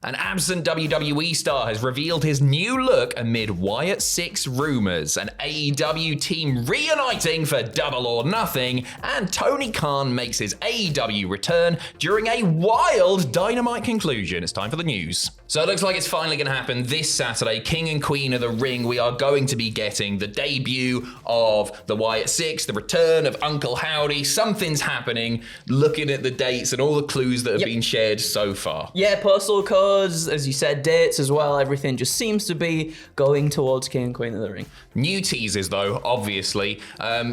An absent WWE star has revealed his new look amid Wyatt 6 rumours, an AEW team reuniting for Double or Nothing, and Tony Khan makes his AEW return during a wild Dynamite conclusion. It's time for the news. So it looks like it's finally going to happen this Saturday. King and Queen of the Ring, we are going to be getting the debut of the Wyatt 6, the return of Uncle Howdy. Something's happening, looking at the dates and all the clues that have been shared so far. Yeah, postal codes, as you said, dates as well. Everything just seems to be going towards King and Queen of the Ring. New teasers, though, obviously.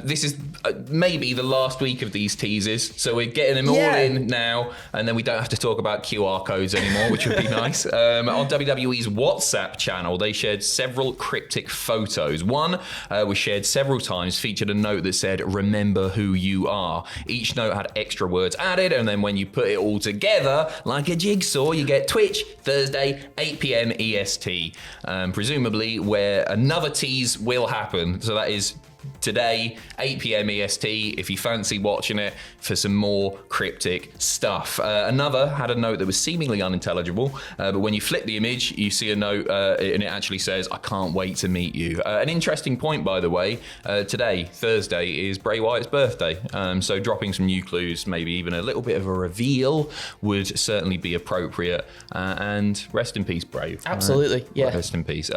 This is maybe the last week of these teasers, so we're getting them all in now, and then we don't have to talk about QR codes anymore, which would be nice. On WWE's WhatsApp channel, they shared several cryptic photos. One was shared several times, featured a note that said, "Remember who you are." Each note had extra words added, and then when you put it all together, like a jigsaw, you get Twitch, Thursday, 8 p.m. EST, presumably where another tease will happen. So that is today, 8 p.m. EST, if you fancy watching it for some more cryptic stuff. Another had a note that was seemingly unintelligible, but when you flip the image, you see a note and it actually says, "I can't wait to meet you." An interesting point, by the way, today, Thursday, is Bray Wyatt's birthday. So dropping some new clues, maybe even a little bit of a reveal would certainly be appropriate. And rest in peace, Bray. Absolutely, yeah. Rest in peace.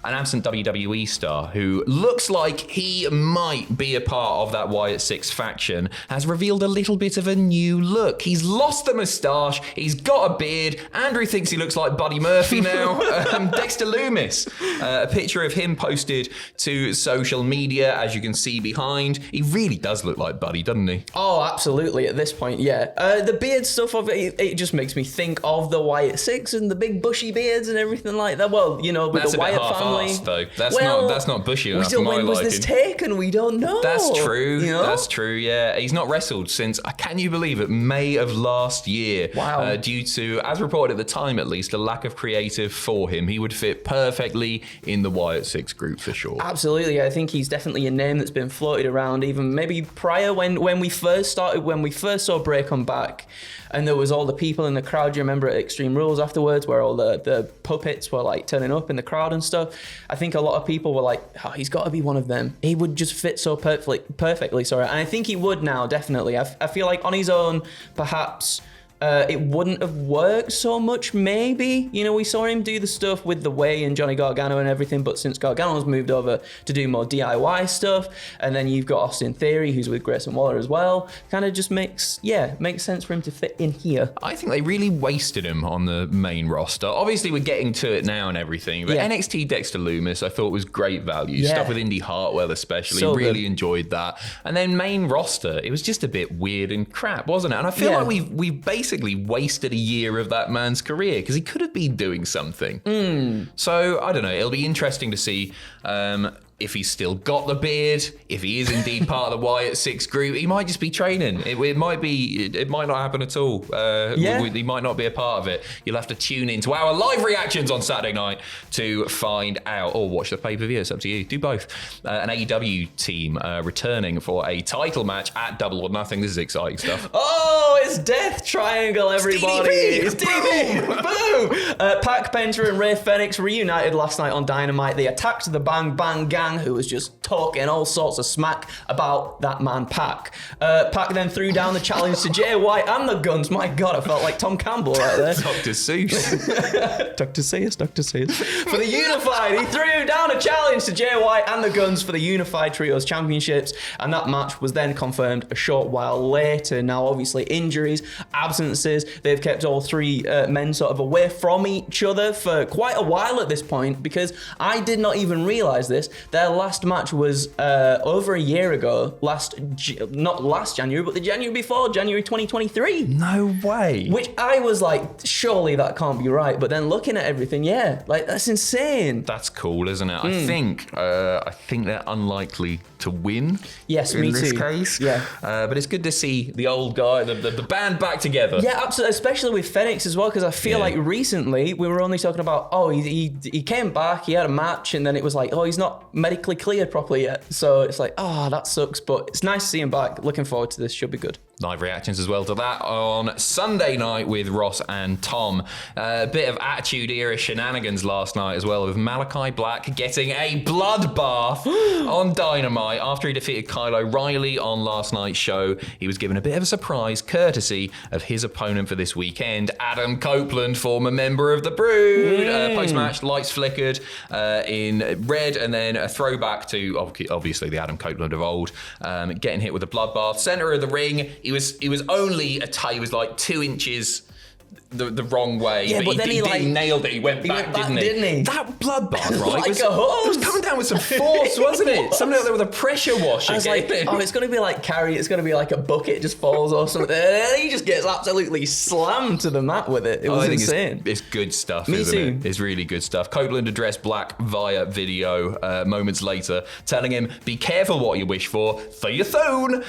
An absent WWE star who looks like he might be a part of that Wyatt 6 faction has revealed a little bit of a new look. He's lost the moustache, he's got a beard, Andrew thinks he looks like Buddy Murphy now. Dexter Lumis, a picture of him posted to social media, as you can see behind. He really does look like Buddy, doesn't he? Oh, absolutely, at this point, yeah. The beard stuff of it just makes me think of the Wyatt 6 and the big bushy beards and everything like that. Well, you know, with That's the Wyatt family. Though. That's not bushy enough for my when was liking. this taken? We don't know. That's true. You know? That's true, yeah. He's not wrestled since, can you believe it, May of last year. Wow. Due to, as reported at the time at least, a lack of creative for him. He would fit perfectly in the Wyatt 6 group for sure. Absolutely. I think he's definitely a name that's been floated around even maybe prior when we first saw Bray come back. And there was all the people in the crowd. Do you remember at Extreme Rules afterwards where all the puppets were like turning up in the crowd and stuff? I think a lot of people were like, "Oh, he's got to be one of them. He would just fit so perfectly." Sorry, and I think he would now, definitely. I feel like on his own, perhaps it wouldn't have worked so much, maybe. You know, we saw him do the stuff with The Way and Johnny Gargano and everything, but since Gargano's moved over to do more DIY stuff, and then you've got Austin Theory, who's with Grayson Waller as well, kind of just makes sense for him to fit in here. I think they really wasted him on the main roster. Obviously, we're getting to it now and everything, but NXT Dexter Lumis, I thought was great value. Stuff with Indy Hartwell especially, so really good. Enjoyed that. And then main roster, it was just a bit weird and crap, wasn't it? And I feel like we've basically wasted a year of that man's career because he could have been doing something. So I don't know. It'll be interesting to see if he's still got the beard, if he is indeed part of the Wyatt 6 group. He might just be training. It might not happen at all. He might not be a part of it. You'll have to tune in to our live reactions on Saturday night to find out, or watch the pay-per-view. It's up to you. Do both. An AEW team returning for a title match at Double or Nothing. This is exciting stuff. Oh, it's Death Triangle, everybody. It's DDP. Boom. Pac, Penta, and Rey Fenix reunited last night on Dynamite. They attacked the Bang Bang Gang, who was just talking all sorts of smack about that man Pac. Pac then threw down the challenge to Jay White and the Guns. My God, I felt like Tom Campbell right there. Dr. Seuss. Dr. Seuss. For the Unified, he threw down a challenge to Jay White and the Guns for the Unified Trios Championships, and that match was then confirmed a short while later. Now, obviously, injuries, absences, they've kept all three men sort of away from each other for quite a while at this point, because I did not even realize this. Their last match was over a year ago, not last January, but the January before, January 2023. No way. Which I was like, surely that can't be right. But then looking at everything, that's insane. That's cool, isn't it? I think they're unlikely to win. Yes, in me this too. case. Yeah. But it's good to see the old guy, the band back together. Yeah, absolutely. Especially with Fenix as well, because I feel like recently we were only talking about, he came back, he had a match, and then it was like, he's not medically cleared properly yet. So it's like, that sucks. But it's nice to see him back. Looking forward to this. Should be good. Live reactions as well to that on Sunday night with Ross and Tom. A bit of Attitude Era shenanigans last night as well, with Malachi Black getting a bloodbath on Dynamite after he defeated Kyle O'Reilly on last night's show. He was given a bit of a surprise courtesy of his opponent for this weekend, Adam Copeland, former member of the Brood. Post-match, lights flickered in red, and then a throwback to obviously the Adam Copeland of old, getting hit with a bloodbath. Center of the ring. He was only he was like 2 inches the wrong way, yeah, but then he nailed it. He went back, didn't he? That bloodbath, right? Like a hose. It was coming down with some force, wasn't it? Something like that with a pressure washer. I was like, it's going to be like Carrie. It's going to be like a bucket just falls or something. And then he just gets absolutely slammed to the mat with it. It was insane. It's good stuff, Me isn't too. it? It's really good stuff. Copeland addressed Black via video moments later, telling him, be careful what you wish for your phone.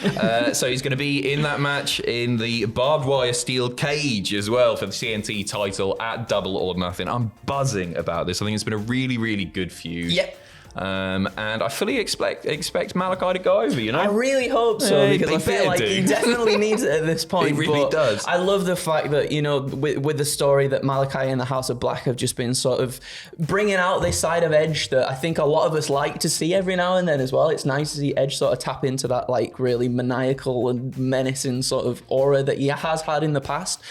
So he's going to be in that match in the barbed wire steel cage as well for the TNT title at Double or Nothing. I'm buzzing about this. I think it's been a really, really good feud. Yep. And I fully expect Malachi to go over, you know? I really hope so, because I feel like he definitely needs it at this point. He really does. I love the fact that, you know, with the story that Malachi and the House of Black have just been sort of bringing out this side of Edge that I think a lot of us like to see every now and then as well. It's nice to see Edge sort of tap into that like really maniacal and menacing sort of aura that he has had in the past.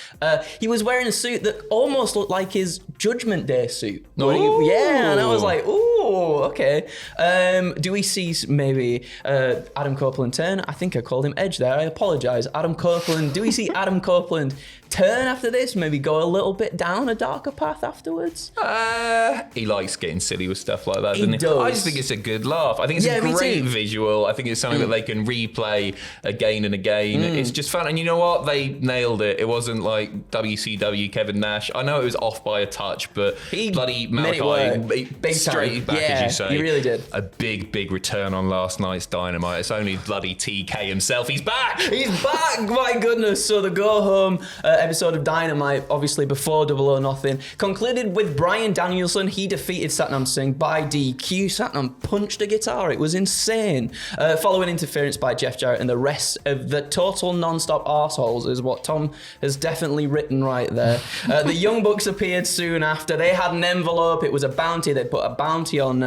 He was wearing a suit that almost looked like his Judgment Day suit. Yeah, and I was like, ooh, okay. Do we see maybe Adam Copeland turn? I think I called him Edge there. I apologise. Adam Copeland. Do we see Adam Copeland turn after this? Maybe go a little bit down a darker path afterwards? He likes getting silly with stuff like that, He doesn't he? does. I just think it's a good laugh. I think it's a great visual. I think it's something that they can replay again and again. It's just fun. And you know what? They nailed it. It wasn't like WCW Kevin Nash. I know it was off by a touch, but bloody Malachi big straight back, as you say. He really did. A big return on last night's Dynamite. It's only bloody TK himself. He's back! He's back! My goodness. So the go home episode of Dynamite, obviously before Double or Nothing, concluded with Bryan Danielson. He defeated Satnam Singh by DQ. Satnam punched a guitar. It was insane. Following interference by Jeff Jarrett and the rest of the total non-stop arseholes is what Tom has definitely written right there. The Young Bucks appeared soon after. They had an envelope. It was a bounty. They put a bounty on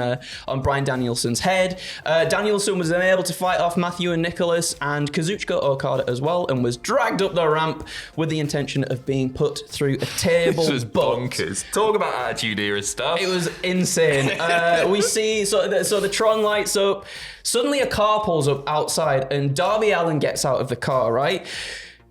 Bryan Danielson's head. Danielson was unable to fight off Matthew and Nicholas and Kazuchika Okada as well, and was dragged up the ramp with the intention of being put through a table. This was bonkers. Talk about Attitude Era stuff. It was insane. We see so the Tron lights up. Suddenly a car pulls up outside and Darby Allin gets out of the car, right?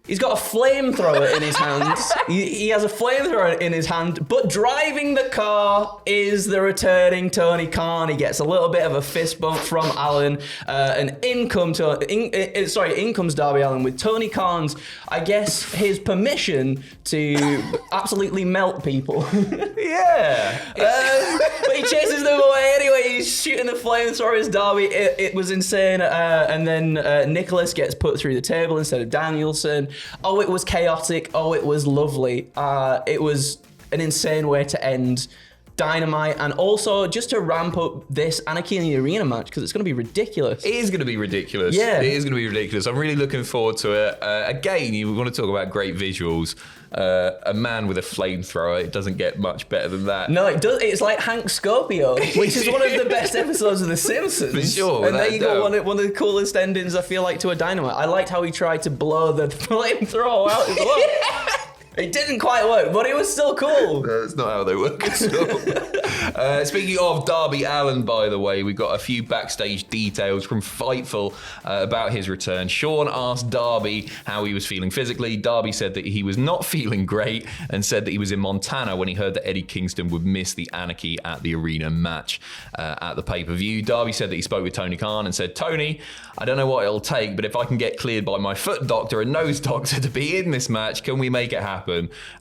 He's got a flamethrower in his hand. He has a flamethrower in his hand, but driving the car is the returning Tony Khan. He gets a little bit of a fist bump from Allin, and in comes Darby Allin with Tony Khan's, I guess, his permission to absolutely melt people. Yeah. But he chases them away anyway. He's shooting the flamethrower as Darby. It was insane. And then Nicholas gets put through the table instead of Danielson. Oh, it was chaotic. Oh, it was lovely. It was an insane way to end Dynamite, and also just to ramp up this Anarchy in the Arena match, because it's going to be ridiculous. It is going to be ridiculous. Yeah. It is going to be ridiculous. I'm really looking forward to it. Again, you want to talk about great visuals. A man with a flamethrower, it doesn't get much better than that. No, it does. It's like Hank Scorpio, which is one of the best episodes of The Simpsons. For sure. And there you go, one of the coolest endings, I feel like, to a Dynamite. I liked how he tried to blow the flamethrower out as well. It didn't quite work, but it was still cool. That's not how they work at all. Speaking of Darby Allin, by the way, we got a few backstage details from Fightful about his return. Sean asked Darby how he was feeling physically. Darby said that he was not feeling great and said that he was in Montana when he heard that Eddie Kingston would miss the Anarchy at the Arena match at the pay-per-view. Darby said that he spoke with Tony Khan and said, Tony, I don't know what it'll take, but if I can get cleared by my foot doctor and nose doctor to be in this match, can we make it happen?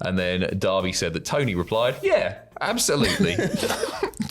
And then Darby said that Tony replied, yeah, absolutely.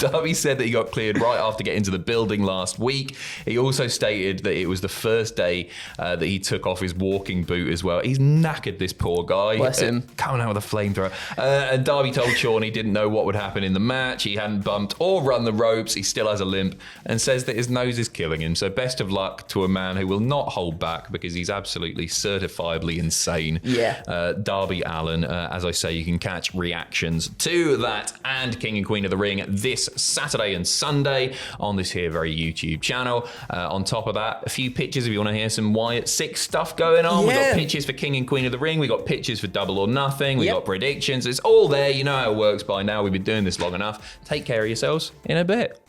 Darby said that he got cleared right after getting to the building last week. He also stated that it was the first day that he took off his walking boot as well. He's knackered, this poor guy. Bless him. Coming out with a flamethrower. And Darby told Sean he didn't know what would happen in the match. He hadn't bumped or run the ropes. He still has a limp and says that his nose is killing him. So best of luck to a man who will not hold back because he's absolutely certifiably insane. Yeah. Darby Allin, as I say, you can catch reactions to that and King and Queen of the Ring this Saturday and Sunday on this here very YouTube channel. On top of that, a few pictures if you want to hear some Wyatt 6 stuff going on. We've got pictures for King and Queen of the Ring. We've got pictures for Double or Nothing. We've got predictions. It's all there. You know how it works by now. We've been doing this long enough. Take care of yourselves in a bit.